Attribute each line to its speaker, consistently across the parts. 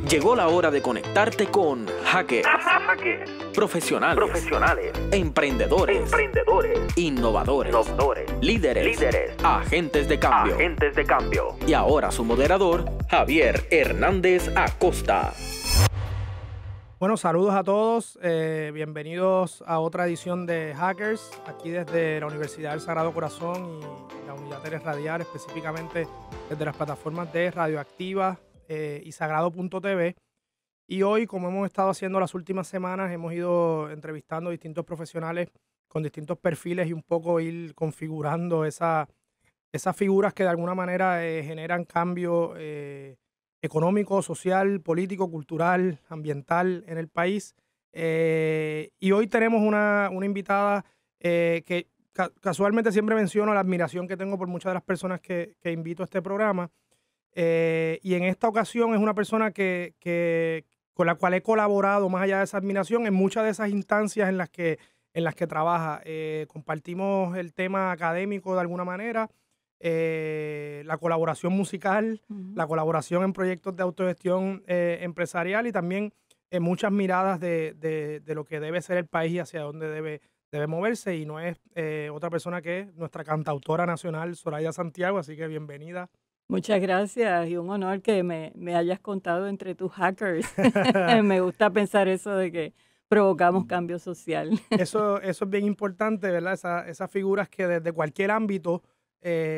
Speaker 1: Llegó la hora de conectarte con hackers, profesionales, emprendedores, innovadores, líderes, agentes de cambio. Y ahora su moderador, Javier Hernández Acosta.
Speaker 2: Bueno, saludos a todos. Bienvenidos a otra edición de Hackers, aquí desde la Universidad del Sagrado Corazón y la Unidad Telerradial, específicamente desde las plataformas de Radioactiva y Sagrado.tv. Y hoy, como hemos estado haciendo las últimas semanas, hemos ido entrevistando distintos profesionales con distintos perfiles y un poco ir configurando esas figuras que de alguna manera generan cambio económico, social, político, cultural, ambiental en el país. Y hoy tenemos una invitada que casualmente siempre menciono la admiración que tengo por muchas de las personas que invito a este programa. Y en esta ocasión es una persona con la cual he colaborado, más allá de esa admiración, en muchas de esas instancias en las que trabaja. Compartimos el tema académico de alguna manera, la colaboración musical, la colaboración en proyectos de autogestión empresarial y también muchas miradas de lo que debe ser el país y hacia dónde debe moverse. Y no es otra persona que nuestra cantautora nacional, Zoraida Santiago, así que bienvenida.
Speaker 3: Muchas gracias y un honor que me hayas contado entre tus hackers. Me gusta pensar eso de que provocamos cambio social.
Speaker 2: Eso es bien importante, ¿verdad? Esas figuras que desde cualquier ámbito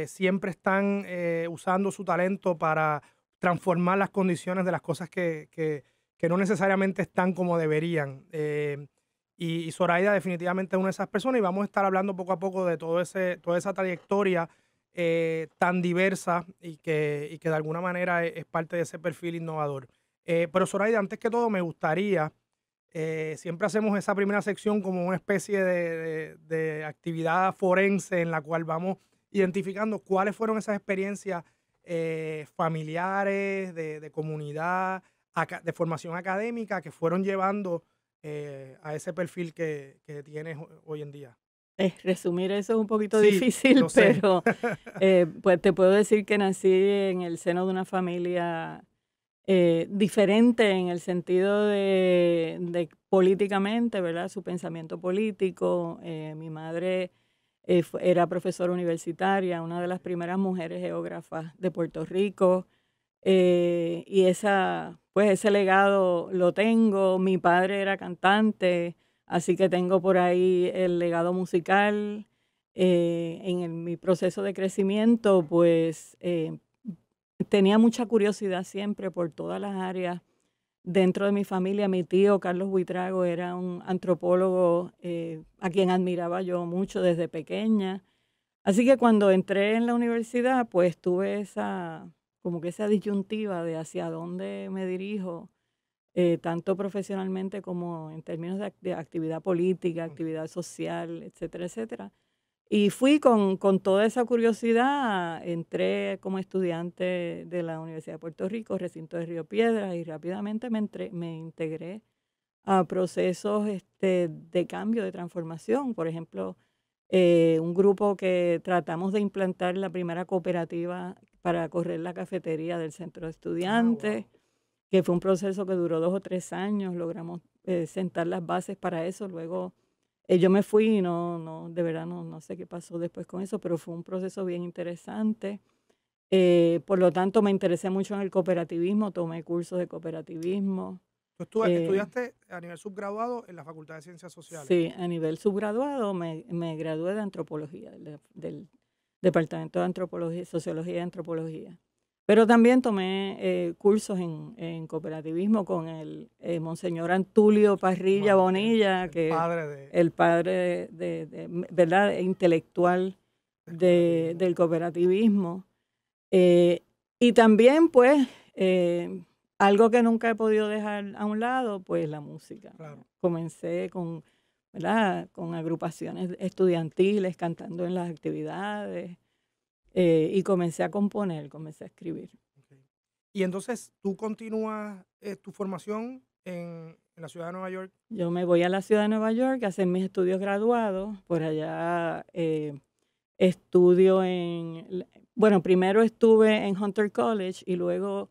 Speaker 2: siempre están usando su talento para transformar las condiciones de las cosas que no necesariamente están como deberían. Y Zoraida definitivamente es una de esas personas y vamos a estar hablando poco a poco de toda esa trayectoria tan diversa y que de alguna manera es parte de ese perfil innovador. Pero Zoraida, antes que todo me gustaría, siempre hacemos esa primera sección como una especie de actividad forense en la cual vamos identificando cuáles fueron esas experiencias familiares, de comunidad, de formación académica que fueron llevando a ese perfil que tienes hoy en día.
Speaker 3: Resumir eso es un poquito
Speaker 2: Sí,
Speaker 3: difícil, pero pues te puedo decir que nací en el seno de una familia diferente en el sentido de políticamente, ¿verdad? Su pensamiento político. Mi madre era profesora universitaria, una de las primeras mujeres geógrafas de Puerto Rico. Y ese legado lo tengo. Mi padre era cantante. Así que tengo por ahí el legado musical. Mi proceso de crecimiento, pues tenía mucha curiosidad siempre por todas las áreas dentro de mi familia. Mi tío Carlos Buitrago era un antropólogo a quien admiraba yo mucho desde pequeña. Así que cuando entré en la universidad, pues tuve esa disyuntiva de hacia dónde me dirijo. Tanto profesionalmente como en términos de actividad política, actividad social, etcétera, etcétera. Y fui con toda esa curiosidad, entré como estudiante de la Universidad de Puerto Rico, recinto de Río Piedras, y rápidamente me integré a procesos de cambio, de transformación. Por ejemplo, un grupo que tratamos de implantar la primera cooperativa para correr la cafetería del centro de estudiantes.
Speaker 2: Wow.
Speaker 3: Que fue un proceso que duró 2 o 3 años, logramos sentar las bases para eso. Luego yo me fui y de verdad no sé qué pasó después con eso, pero fue un proceso bien interesante. Por lo tanto, me interesé mucho en el cooperativismo, tomé cursos de cooperativismo.
Speaker 2: ¿Tú estudiaste a nivel subgraduado en la Facultad de Ciencias Sociales?
Speaker 3: Sí, a nivel subgraduado me gradué de antropología, del Departamento de Antropología, Sociología y Antropología. Pero también tomé cursos en cooperativismo con el Monseñor Antulio Parrilla Bonilla, el padre de ¿verdad? Intelectual del cooperativismo. Y también, pues, algo que nunca he podido dejar a un lado, pues la música.
Speaker 2: Claro.
Speaker 3: Comencé ¿verdad? Con agrupaciones estudiantiles, cantando en las actividades. Y comencé a componer, comencé a escribir.
Speaker 2: Okay. Y entonces, ¿tú continúas tu formación en la ciudad de Nueva York?
Speaker 3: Yo me voy a la ciudad de Nueva York a hacer mis estudios graduados. Por allá estudio bueno, primero estuve en Hunter College y luego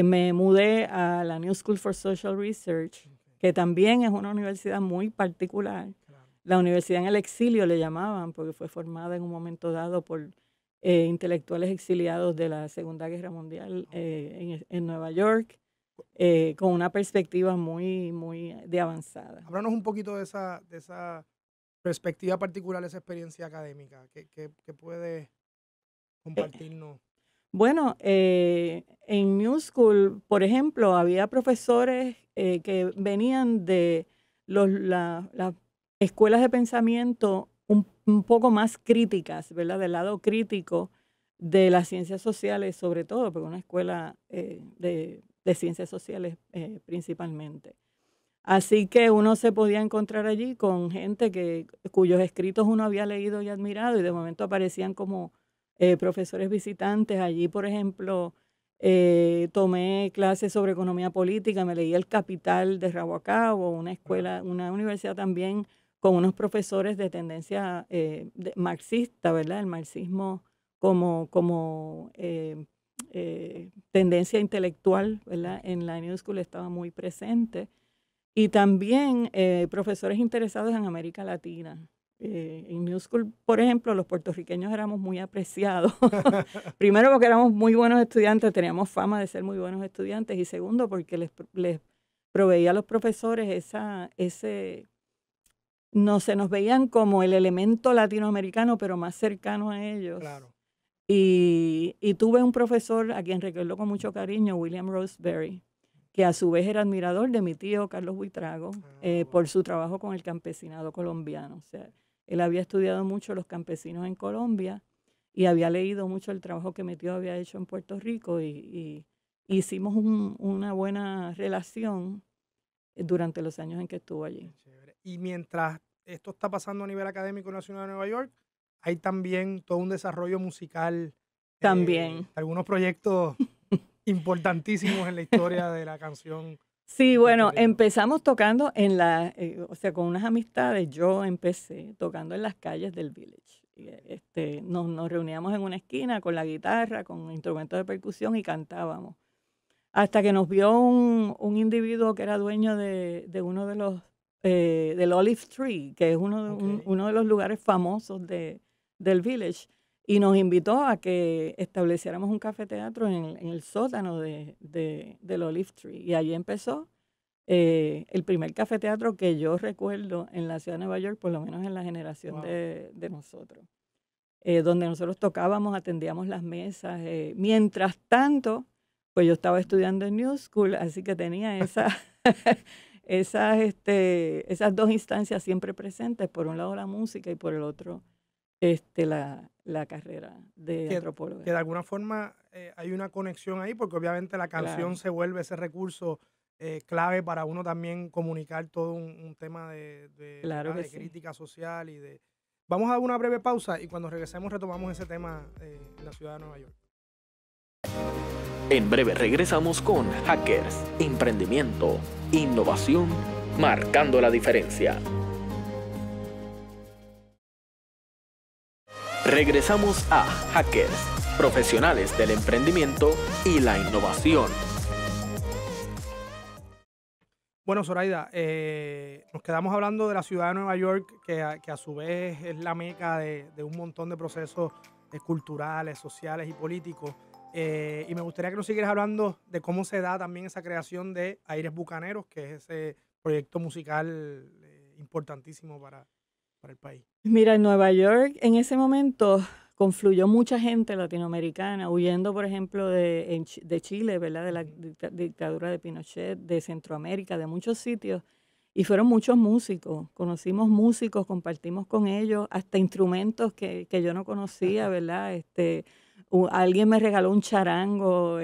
Speaker 3: me mudé a la New School for Social Research, que también es una universidad muy particular. Claro. La universidad en el exilio le llamaban, porque fue formada en un momento dado por intelectuales exiliados de la Segunda Guerra Mundial en Nueva York, con una perspectiva muy, muy de avanzada.
Speaker 2: Háblanos un poquito de esa perspectiva particular, esa experiencia académica, que puede compartirnos.
Speaker 3: Bueno, en New School, por ejemplo, había profesores que venían de las escuelas de pensamiento un poco más críticas, ¿verdad? Del lado crítico de las ciencias sociales, sobre todo, porque una escuela de ciencias sociales principalmente. Así que uno se podía encontrar allí con gente cuyos escritos uno había leído y admirado, y de momento aparecían como profesores visitantes. Allí, por ejemplo, tomé clases sobre economía política, me leí El Capital de Rabo a Cabo, una universidad también con unos profesores de tendencia marxista, ¿verdad? El marxismo como tendencia intelectual, ¿verdad? En la New School estaba muy presente. Y también profesores interesados en América Latina. En New School, por ejemplo, los puertorriqueños éramos muy apreciados. Primero, porque éramos muy buenos estudiantes, teníamos fama de ser muy buenos estudiantes. Y segundo, porque les proveía a los profesores se nos veían como el elemento latinoamericano, pero más cercano a ellos. Claro. Y tuve un profesor a quien recuerdo con mucho cariño, William Roseberry, que a su vez era admirador de mi tío Carlos Buitrago por su trabajo con el campesinado colombiano. O sea, él había estudiado mucho los campesinos en Colombia y había leído mucho el trabajo que mi tío había hecho en Puerto Rico y hicimos una buena relación durante los años en que estuvo allí.
Speaker 2: Y mientras esto está pasando a nivel académico en la ciudad de Nueva York, hay también todo un desarrollo musical.
Speaker 3: También.
Speaker 2: Algunos proyectos importantísimos en la historia de la canción.
Speaker 3: Sí, bueno, empezamos tocando con unas amistades. Yo empecé tocando en las calles del Village. Nos reuníamos en una esquina con la guitarra, con instrumentos de percusión y cantábamos. Hasta que nos vio un individuo que era dueño de uno de los, del Olive Tree, que es uno de los lugares famosos del Village. Y nos invitó a que estableciéramos un cafeteatro en el sótano del Olive Tree. Y allí empezó el primer cafeteatro que yo recuerdo en la ciudad de Nueva York, por lo menos en la generación de nosotros. Donde nosotros tocábamos, atendíamos las mesas. Mientras tanto, pues yo estaba estudiando en New School, así que tenía esas dos instancias siempre presentes. Por un lado la música y por el otro la carrera de antropóloga.
Speaker 2: Que de alguna forma hay una conexión ahí, porque obviamente la canción se vuelve ese recurso clave para uno también comunicar todo un tema de crítica social y de... Vamos a dar una breve pausa y cuando regresemos retomamos ese tema en la ciudad de Nueva York.
Speaker 1: En breve regresamos con Hackers, emprendimiento, innovación, marcando la diferencia. Regresamos a Hackers, profesionales del emprendimiento y la innovación.
Speaker 2: Bueno, Zoraida, nos quedamos hablando de la ciudad de Nueva York, que a su vez es la meca de un montón de procesos culturales, sociales y políticos. Y me gustaría que nos siguieras hablando de cómo se da también esa creación de Aires Bucaneros, que es ese proyecto musical importantísimo para el país.
Speaker 3: Mira, en Nueva York en ese momento confluyó mucha gente latinoamericana, huyendo, por ejemplo, de Chile, ¿verdad? De la dictadura de Pinochet, de Centroamérica, de muchos sitios. Y fueron muchos músicos. Conocimos músicos, compartimos con ellos, hasta instrumentos que yo no conocía, ¿verdad? Alguien me regaló un charango.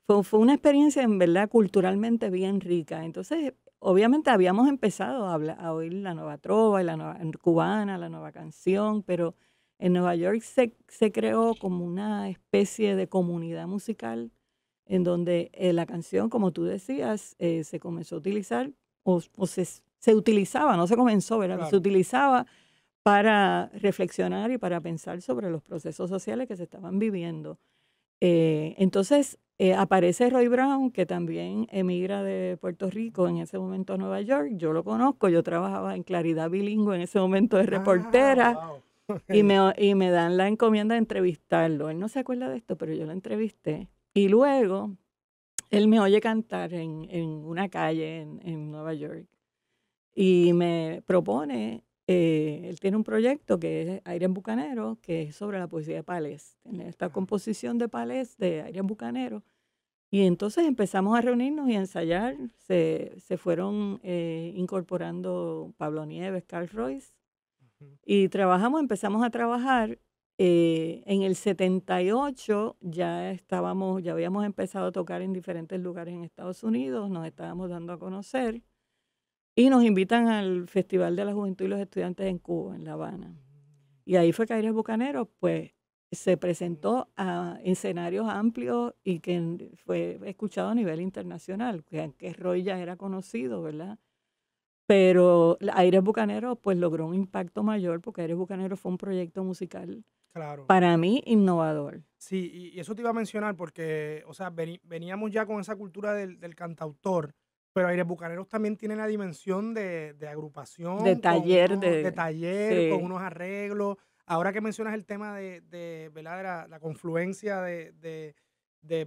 Speaker 3: Fue una experiencia, en verdad, culturalmente bien rica. Entonces, obviamente habíamos empezado a oír la nueva trova, la nueva cubana, la nueva canción, pero en Nueva York se creó como una especie de comunidad musical en donde la canción, como tú decías, se comenzó a utilizar, o se utilizaba, no se comenzó, ¿verdad? Claro. Se utilizaba para reflexionar y para pensar sobre los procesos sociales que se estaban viviendo. Entonces, aparece Roy Brown, que también emigra de Puerto Rico en ese momento a Nueva York. Yo lo conozco, yo trabajaba en Claridad Bilingüe en ese momento de reportera.
Speaker 2: Wow.
Speaker 3: Y me dan la encomienda de entrevistarlo. Él no se acuerda de esto, pero yo lo entrevisté. Y luego él me oye cantar en una calle en Nueva York y me propone, él tiene un proyecto que es Aires Bucaneros, que es sobre la poesía de Palés. Tiene esta composición de Palés, de Aires Bucaneros. Y entonces empezamos a reunirnos y a ensayar. Se fueron incorporando Pablo Nieves, Carl Royce. Y empezamos a trabajar. En el 78 ya habíamos empezado a tocar en diferentes lugares en Estados Unidos, nos estábamos dando a conocer y nos invitan al Festival de la Juventud y los Estudiantes en Cuba, en La Habana. Y ahí fue que Aires Bucaneros, pues, se presentó a escenarios amplios y que fue escuchado a nivel internacional, que Roy ya era conocido, ¿verdad? Pero Aires Bucaneros pues logró un impacto mayor porque Aires Bucaneros fue un proyecto musical
Speaker 2: Claro.
Speaker 3: para mí innovador.
Speaker 2: Sí, y eso te iba a mencionar porque, o sea, veníamos ya con esa cultura del cantautor, pero Aires Bucaneros también tiene la dimensión de agrupación,
Speaker 3: De taller,
Speaker 2: de taller, con
Speaker 3: sí,
Speaker 2: unos arreglos. Ahora que mencionas el tema ¿verdad? De la confluencia de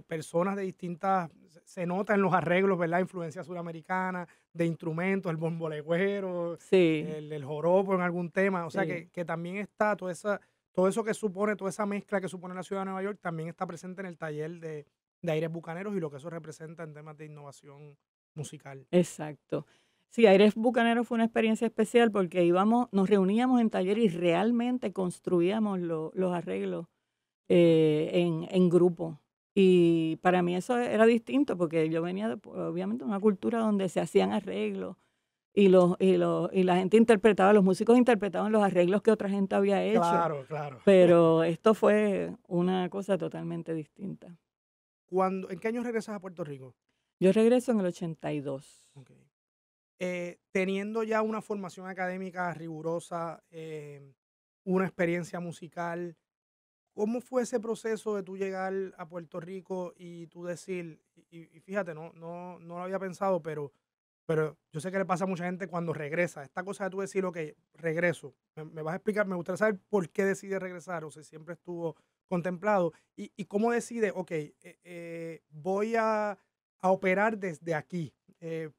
Speaker 2: personas de distintas, se nota en los arreglos, ¿verdad? Influencia suramericana, de instrumentos, el bombolegüero,
Speaker 3: sí,
Speaker 2: el joropo en algún tema. O sea,
Speaker 3: sí.
Speaker 2: que también está todo eso que supone, toda esa mezcla que supone la ciudad de Nueva York, también está presente en el taller de Aires Bucaneros y lo que eso representa en temas de innovación musical.
Speaker 3: Exacto. Sí, Aires Bucaneros fue una experiencia especial porque nos reuníamos en taller y realmente construíamos los arreglos en grupo. Y para mí eso era distinto porque yo venía obviamente de una cultura donde se hacían arreglos y la gente interpretaba, los músicos interpretaban los arreglos que otra gente había hecho.
Speaker 2: Claro, claro.
Speaker 3: Pero esto fue una cosa totalmente distinta.
Speaker 2: ¿En qué año regresas a Puerto Rico?
Speaker 3: Yo regreso en el 82.
Speaker 2: Okay. Teniendo ya una formación académica rigurosa, una experiencia musical, ¿cómo fue ese proceso de tú llegar a Puerto Rico y tú decir, y fíjate, no lo había pensado, pero yo sé que le pasa a mucha gente cuando regresa, esta cosa de tú decir, ok, regreso, me vas a explicar, me gustaría saber por qué decide regresar o si siempre estuvo contemplado y cómo decide, ok, voy a operar desde aquí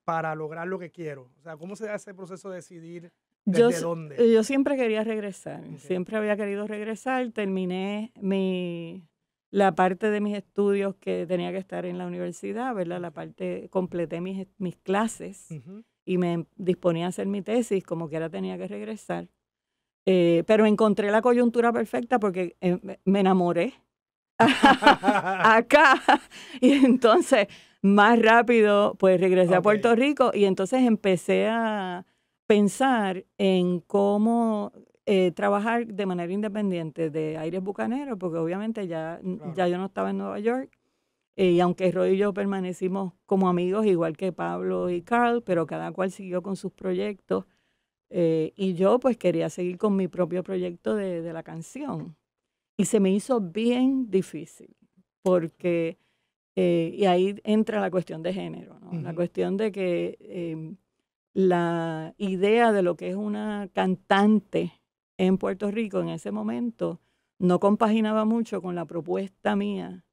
Speaker 2: para lograr lo que quiero. O sea, ¿cómo se da ese proceso de decidir desde dónde?
Speaker 3: Yo siempre quería regresar,
Speaker 2: Okay.
Speaker 3: siempre había querido regresar. Terminé la parte de mis estudios que tenía que estar en la universidad, ¿verdad? La parte, completé mis clases y me disponía a hacer mi tesis, como quiera tenía que regresar. Pero encontré la coyuntura perfecta porque me enamoré acá y entonces más rápido pues regresé a Puerto Rico y entonces empecé a pensar en cómo trabajar de manera independiente de Aires Bucaneros, porque obviamente ya yo no estaba en Nueva York, y aunque Roy y yo permanecimos como amigos, igual que Pablo y Carl, pero cada cual siguió con sus proyectos, y yo pues quería seguir con mi propio proyecto de la canción. Y se me hizo bien difícil, porque, y ahí entra la cuestión de género, ¿no? La cuestión de que la idea de lo que es una cantante en Puerto Rico en ese momento no compaginaba mucho con la propuesta mía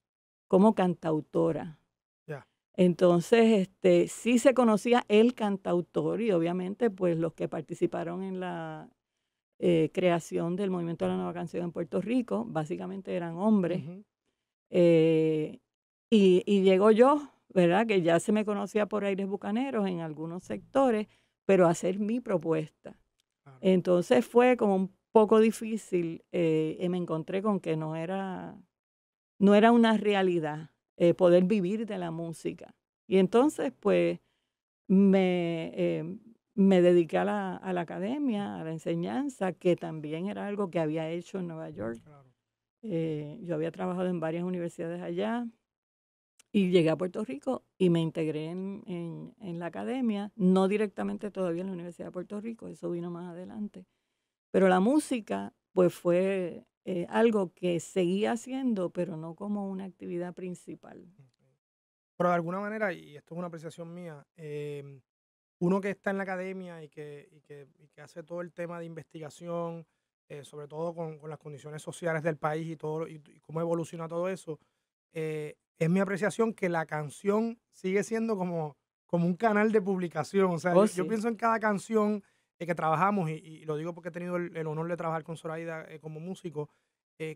Speaker 3: como cantautora.
Speaker 2: Yeah.
Speaker 3: Entonces, sí se conocía el cantautor y obviamente pues los que participaron en la creación del movimiento de la nueva canción en Puerto Rico, básicamente eran hombres. Y llego yo, ¿verdad? Que ya se me conocía por Aires Bucaneros en algunos sectores, pero hacer mi propuesta. Claro. Entonces fue como un poco difícil y me encontré con que no era una realidad poder vivir de la música. Y entonces, pues, me dediqué a la academia, a la enseñanza, que también era algo que había hecho en Nueva York. Claro. Yo había trabajado en varias universidades allá y llegué a Puerto Rico y me integré en la academia, no directamente todavía en la Universidad de Puerto Rico, eso vino más adelante. Pero la música, pues, fue algo que seguía haciendo, pero no como una actividad principal.
Speaker 2: Pero de alguna manera, y esto es una apreciación mía, uno que está en la academia y que hace todo el tema de investigación, sobre todo con las condiciones sociales del país y todo, y cómo evoluciona todo eso, es mi apreciación que la canción sigue siendo como un canal de publicación. O sea,
Speaker 3: Oh,
Speaker 2: yo
Speaker 3: sí,
Speaker 2: pienso en cada canción que trabajamos, y lo digo porque he tenido el honor de trabajar con Zoraida como músico.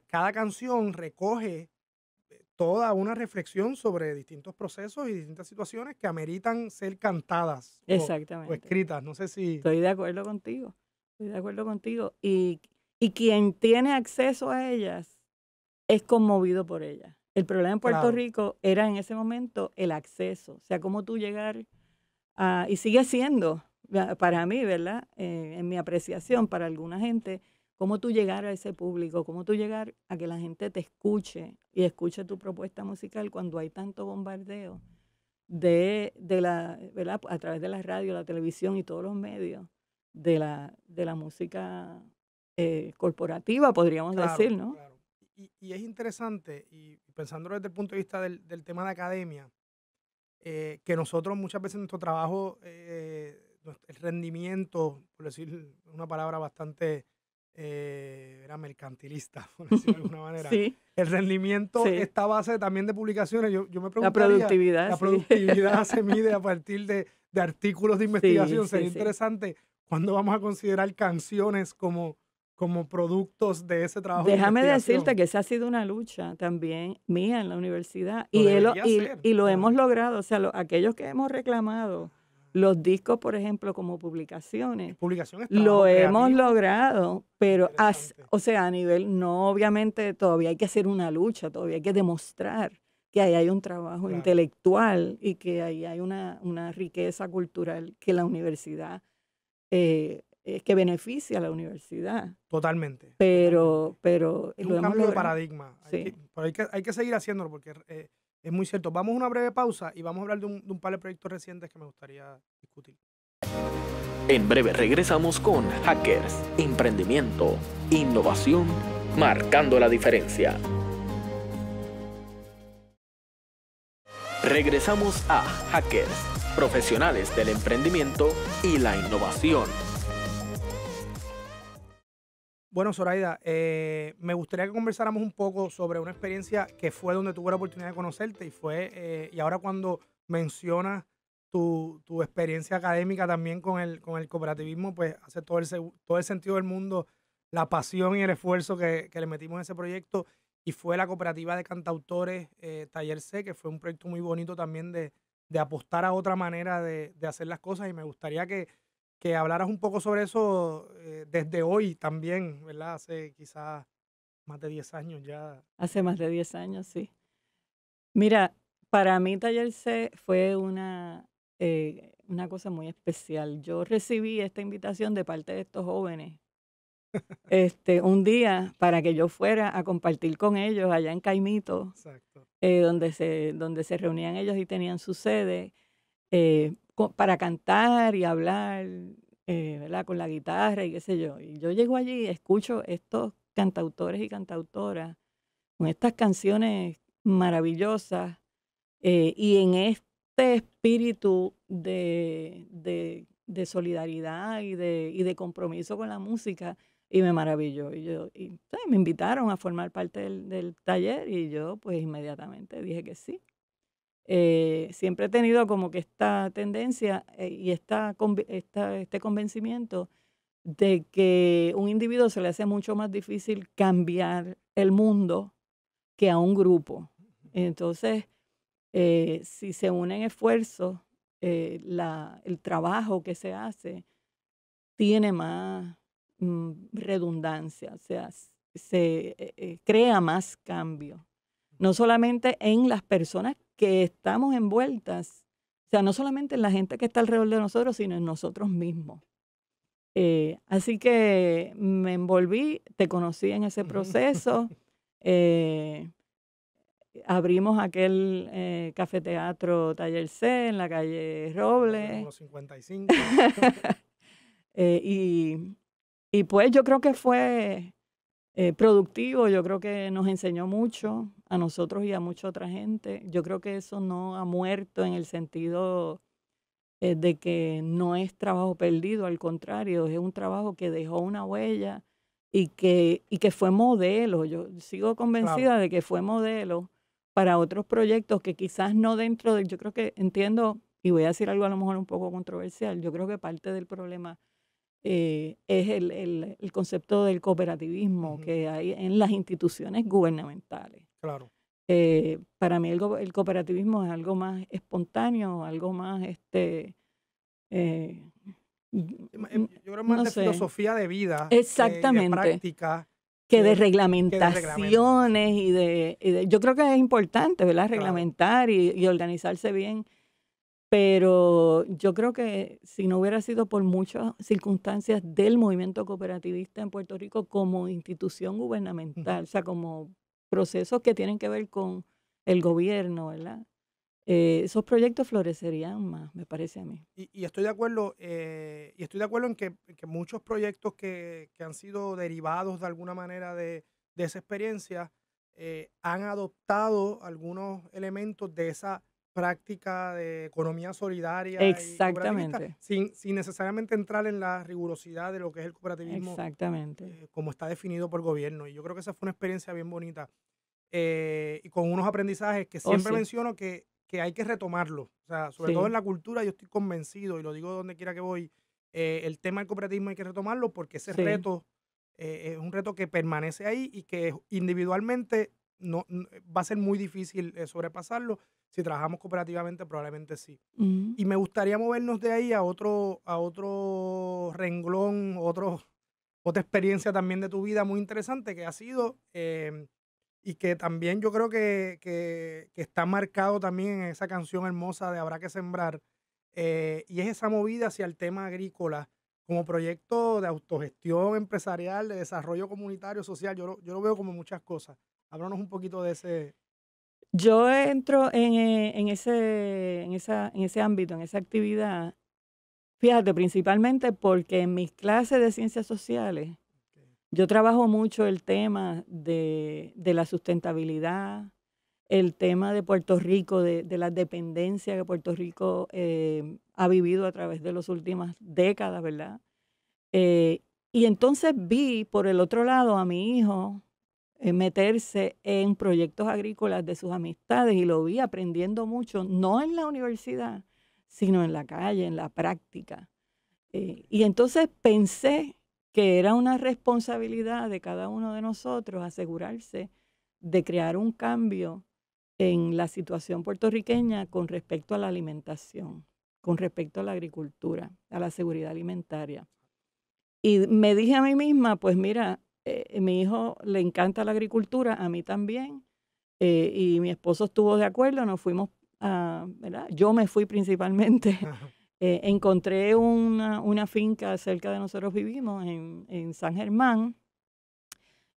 Speaker 2: Cada canción recoge toda una reflexión sobre distintos procesos y distintas situaciones que ameritan ser cantadas o
Speaker 3: exactamente.
Speaker 2: escritas. No sé si...
Speaker 3: Estoy de acuerdo contigo, estoy de acuerdo contigo. Y quien tiene acceso a ellas es conmovido por ellas. El problema en Puerto
Speaker 2: Claro,
Speaker 3: Rico era en ese momento el acceso, o sea, cómo tú llegar a, y sigue siendo, para mí, ¿verdad? En mi apreciación, para alguna gente, cómo tú llegar a ese público, cómo tú llegar a que la gente te escuche y escuche tu propuesta musical cuando hay tanto bombardeo de la, ¿verdad? A través de la radio, la televisión y todos los medios de la música corporativa, podríamos
Speaker 2: claro,
Speaker 3: decir, ¿no?
Speaker 2: claro. Y es interesante, y pensándolo desde el punto de vista del tema de academia, que nosotros muchas veces nuestro trabajo, el rendimiento, por decir una palabra bastante era mercantilista, por decirlo de alguna manera,
Speaker 3: Sí,
Speaker 2: el rendimiento
Speaker 3: sí,
Speaker 2: está a base también de publicaciones. Yo me
Speaker 3: la
Speaker 2: preguntaría,
Speaker 3: productividad,
Speaker 2: la
Speaker 3: sí.
Speaker 2: productividad se mide a partir de artículos de
Speaker 3: Sí,
Speaker 2: investigación.
Speaker 3: sí,
Speaker 2: Sería
Speaker 3: sí.
Speaker 2: interesante cuándo vamos a considerar canciones como productos de ese trabajo de
Speaker 3: Déjame decirte
Speaker 2: investigación.
Speaker 3: que esa ha sido una lucha también mía en la universidad
Speaker 2: Lo
Speaker 3: y,
Speaker 2: debería ser,
Speaker 3: y lo hemos
Speaker 2: claro.
Speaker 3: logrado, o sea, aquellos que hemos reclamado los discos, por ejemplo, como
Speaker 2: Y
Speaker 3: publicaciones,
Speaker 2: publicación es
Speaker 3: lo
Speaker 2: trabajo
Speaker 3: hemos
Speaker 2: creativo.
Speaker 3: logrado, pero,
Speaker 2: Interesante.
Speaker 3: o sea, a nivel, no, obviamente todavía hay que hacer una lucha, todavía hay que demostrar que ahí hay un trabajo
Speaker 2: Claro,
Speaker 3: intelectual y que ahí hay una riqueza cultural que la universidad, que beneficia a la universidad,
Speaker 2: totalmente, totalmente.
Speaker 3: pero
Speaker 2: Es un
Speaker 3: lo hemos
Speaker 2: cambio de
Speaker 3: logrado.
Speaker 2: paradigma.
Speaker 3: Sí.
Speaker 2: Pero hay que seguir haciéndolo porque es muy cierto. Vamos a una breve pausa y vamos a hablar de un par de proyectos recientes que me gustaría discutir.
Speaker 1: En breve regresamos con Hackers, emprendimiento, innovación, marcando la diferencia. Regresamos a Hackers, profesionales del emprendimiento y la innovación.
Speaker 2: Bueno, Zoraida, me gustaría que conversáramos un poco sobre una experiencia que fue donde tuve la oportunidad de conocerte y ahora cuando mencionas tu experiencia académica también con el cooperativismo, pues hace todo el sentido del mundo, la pasión y el esfuerzo que le metimos en ese proyecto, y fue la cooperativa de cantautores Taller C, que fue un proyecto muy bonito también de apostar a otra manera de hacer las cosas, y me gustaría que hablaras un poco sobre eso desde hoy también, ¿verdad? Hace quizás más de 10 años ya.
Speaker 3: Hace más de 10 años, sí. Mira, para mí Taller C fue una cosa muy especial. Yo recibí esta invitación de parte de estos jóvenes, un día para que yo fuera a compartir con ellos allá en Caimito,
Speaker 2: Exacto.
Speaker 3: donde se reunían ellos y tenían su sede, para cantar y hablar, ¿verdad? Con la guitarra y qué sé yo. Y yo llego allí y escucho estos cantautores y cantautoras con estas canciones maravillosas, y en este espíritu de solidaridad y de compromiso con la música, y me maravilló. ¿sabes? Me invitaron a formar parte del taller y yo pues inmediatamente dije que sí. Siempre he tenido como que esta tendencia, y este convencimiento de que un individuo se le hace mucho más difícil cambiar el mundo que a un grupo. Entonces, si se unen esfuerzos, el trabajo que se hace tiene más redundancia, o sea, crea más cambio. No solamente en las personas que estamos envueltas, o sea, no solamente en la gente que está alrededor de nosotros, sino en nosotros mismos. Así que me envolví, te conocí en ese proceso. eh, Abrimos aquel cafeteatro Taller C en la calle Robles.
Speaker 2: Número 55.
Speaker 3: eh, y, y pues yo creo que fue productivo, yo creo que nos enseñó mucho a nosotros y a mucha otra gente. Yo creo que eso no ha muerto en el sentido de que no es trabajo perdido, al contrario, es un trabajo que dejó una huella y que fue modelo. Yo sigo
Speaker 2: Claro.
Speaker 3: convencida de que fue modelo para otros proyectos que quizás no dentro de, yo creo que entiendo, y voy a decir algo a lo mejor un poco controversial, yo creo que parte del problema es el concepto del cooperativismo
Speaker 2: Ujú.
Speaker 3: que hay en las instituciones gubernamentales.
Speaker 2: Claro.
Speaker 3: Para mí el cooperativismo es algo más espontáneo, algo más, eh,
Speaker 2: Yo creo más
Speaker 3: no
Speaker 2: de
Speaker 3: sé,
Speaker 2: filosofía de vida y de
Speaker 3: exactamente,
Speaker 2: práctica
Speaker 3: que de
Speaker 2: que de reglamentos.
Speaker 3: reglamentaciones yo creo que es importante, ¿verdad?
Speaker 2: Claro.
Speaker 3: Reglamentar y organizarse bien, pero yo creo que si no hubiera sido por muchas circunstancias del movimiento cooperativista en Puerto Rico como institución gubernamental, o sea, como procesos que tienen que ver con el gobierno, ¿verdad? Esos proyectos florecerían más, me parece a mí.
Speaker 2: Y estoy de acuerdo, en que muchos proyectos que han sido derivados de alguna manera de esa experiencia han adoptado algunos elementos de esa práctica de economía solidaria y cooperativista
Speaker 3: Exactamente,
Speaker 2: sin necesariamente entrar en la rigurosidad de lo que es el cooperativismo
Speaker 3: exactamente.
Speaker 2: como está definido por gobierno. Y yo creo que esa fue una experiencia bien bonita y con unos aprendizajes que
Speaker 3: Oh,
Speaker 2: siempre
Speaker 3: sí,
Speaker 2: menciono que hay que retomarlo. O sea, sobre todo en
Speaker 3: sí,
Speaker 2: la cultura, yo estoy convencido, y lo digo donde quiera que voy, el tema del cooperativismo hay que retomarlo porque ese
Speaker 3: sí.
Speaker 2: reto es un reto que permanece ahí y que individualmente va a ser muy difícil sobrepasarlo. Si trabajamos cooperativamente, probablemente sí.
Speaker 3: Ujú.
Speaker 2: Y me gustaría movernos de ahí a otro renglón, otra experiencia también de tu vida muy interesante que ha sido y que también yo creo que está marcado también en esa canción hermosa de Habrá que Sembrar, y es esa movida hacia el tema agrícola como proyecto de autogestión empresarial, de desarrollo comunitario, social. Yo lo veo como muchas cosas. Háblanos un poquito de ese.
Speaker 3: Yo entro en ese ámbito, en esa actividad, fíjate, principalmente porque en mis clases de ciencias sociales yo trabajo mucho el tema de la sustentabilidad, el tema de Puerto Rico, de la dependencia que Puerto Rico ha vivido a través de las últimas décadas, ¿verdad? Eh, y entonces vi por el otro lado a mi hijo meterse en proyectos agrícolas de sus amistades y lo vi aprendiendo mucho, no en la universidad, sino en la calle, en la práctica. Y entonces pensé que era una responsabilidad de cada uno de nosotros asegurarse de crear un cambio en la situación puertorriqueña con respecto a la alimentación, con respecto a la agricultura, a la seguridad alimentaria. Y me dije a mí misma, pues mira, mi hijo le encanta la agricultura, a mí también, y mi esposo estuvo de acuerdo, nos fuimos a, ¿verdad? Yo me fui principalmente. Encontré una finca cerca de nosotros vivimos, en San Germán,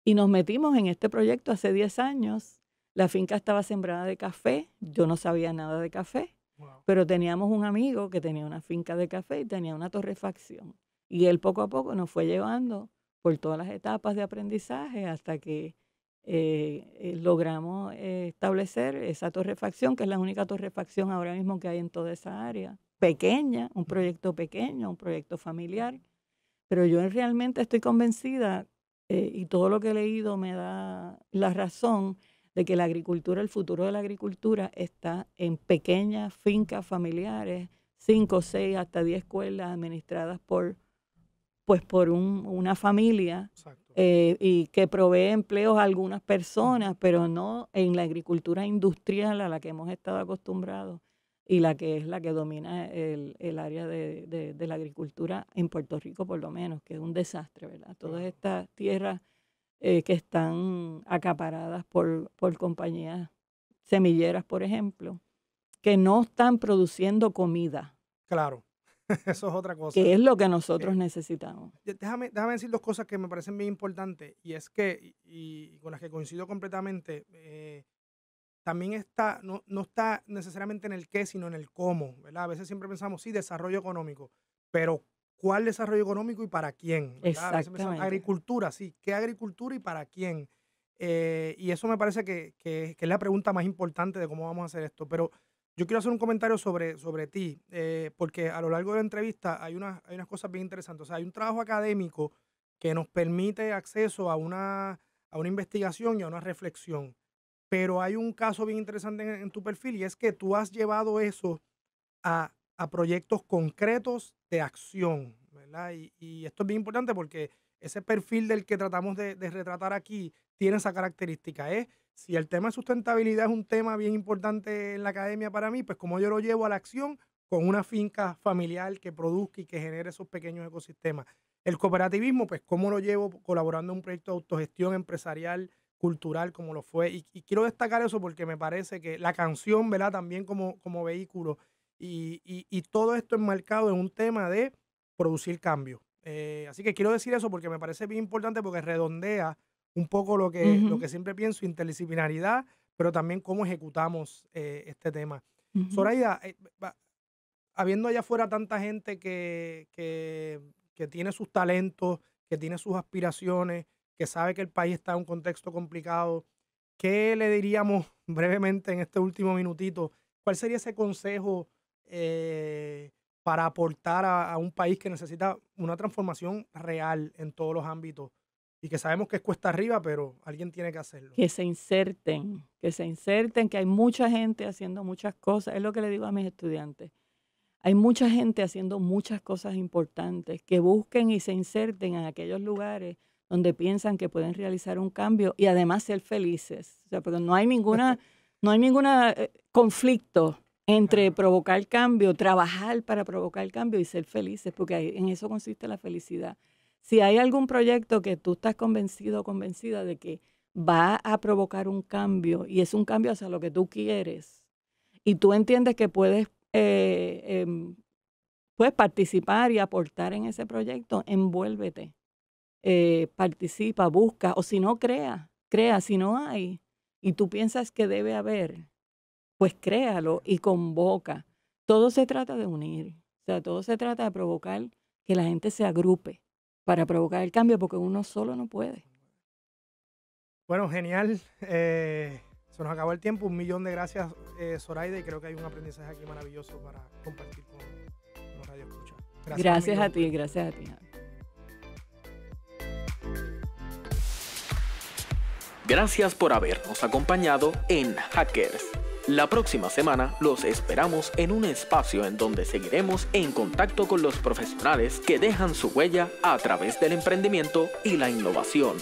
Speaker 3: y nos metimos en este proyecto hace 10 años. La finca estaba sembrada de café, yo no sabía nada de café,
Speaker 2: Wow.
Speaker 3: pero teníamos un amigo que tenía una finca de café y tenía una torrefacción. Y él poco a poco nos fue llevando por todas las etapas de aprendizaje hasta que logramos establecer esa torrefacción, que es la única torrefacción ahora mismo que hay en toda esa área. Pequeña, un proyecto pequeño, un proyecto familiar, pero yo realmente estoy convencida y todo lo que he leído me da la razón de que la agricultura, el futuro de la agricultura está en pequeñas fincas familiares, 5, 6, hasta 10 escuelas administradas por una familia
Speaker 2: Exacto.
Speaker 3: y que provee empleos a algunas
Speaker 2: Ujú.
Speaker 3: personas, pero no en la agricultura industrial a la que hemos estado acostumbrados y la que es la que domina el área de la agricultura en Puerto Rico, por lo menos, que es un desastre, ¿verdad? Todas
Speaker 2: Claro.
Speaker 3: estas tierras que están acaparadas por compañías semilleras, por ejemplo, que no están produciendo comida,
Speaker 2: Claro. Eso es otra cosa.
Speaker 3: que es lo que nosotros
Speaker 2: Eh,
Speaker 3: necesitamos.
Speaker 2: déjame decir dos cosas que me parecen bien importantes, y es que, y con las que coincido completamente, también no está necesariamente en el qué, sino en el cómo, ¿verdad? A veces siempre pensamos, sí, desarrollo económico, pero ¿cuál desarrollo económico y para quién? ¿Verdad? A veces pensamos,
Speaker 3: Exactamente.
Speaker 2: agricultura, sí, ¿qué agricultura y para quién? Y eso me parece que es la pregunta más importante de cómo vamos a hacer esto. Pero yo quiero hacer un comentario sobre ti, porque a lo largo de la entrevista hay unas cosas bien interesantes. O sea, hay un trabajo académico que nos permite acceso a una investigación y a una reflexión. Pero hay un caso bien interesante en tu perfil, y es que tú has llevado eso a proyectos concretos de acción, ¿verdad? Y esto es bien importante porque ese perfil del que tratamos de retratar aquí tiene esa característica. Si el tema de sustentabilidad es un tema bien importante en la academia para mí, pues como yo lo llevo a la acción con una finca familiar que produzca y que genere esos pequeños ecosistemas. El cooperativismo, pues cómo lo llevo colaborando en un proyecto de autogestión empresarial, cultural, como lo fue. Y quiero destacar eso porque me parece que la canción, ¿verdad? También como vehículo y todo esto enmarcado en un tema de producir cambio. Así que quiero decir eso porque me parece bien importante, porque redondea un poco lo que siempre pienso, interdisciplinaridad, pero también cómo ejecutamos este tema. Zoraida, habiendo allá afuera tanta gente que tiene sus talentos, que tiene sus aspiraciones, que sabe que el país está en un contexto complicado, ¿qué le diríamos brevemente en este último minutito? ¿Cuál sería ese consejo para aportar a un país que necesita una transformación real en todos los ámbitos y que sabemos que es cuesta arriba, pero alguien tiene que hacerlo?
Speaker 3: Que se inserten, que hay mucha gente haciendo muchas cosas. Es lo que le digo a mis estudiantes. Hay mucha gente haciendo muchas cosas importantes, que busquen y se inserten en aquellos lugares donde piensan que pueden realizar un cambio y además ser felices. O sea, porque no hay ninguna conflicto entre provocar cambio, trabajar para provocar cambio y ser felices, porque en eso consiste la felicidad. Si hay algún proyecto que tú estás convencido o convencida de que va a provocar un cambio y es un cambio hacia lo que tú quieres y tú entiendes que puedes participar y aportar en ese proyecto, envuélvete, participa, busca, o si no, crea, si no hay y tú piensas que debe haber, pues créalo y convoca. Todo se trata de unir, o sea, todo se trata de provocar que la gente se agrupe para provocar el cambio, porque uno solo no puede.
Speaker 2: Bueno, genial. Se nos acabó el tiempo. 1.000.000 de gracias, Zoraida, y creo que hay un aprendizaje aquí maravilloso para compartir con los radioescuchas.
Speaker 3: Gracias a ti, gracias a ti.
Speaker 1: Gracias por habernos acompañado en Hackers. La próxima semana los esperamos en un espacio en donde seguiremos en contacto con los profesionales que dejan su huella a través del emprendimiento y la innovación.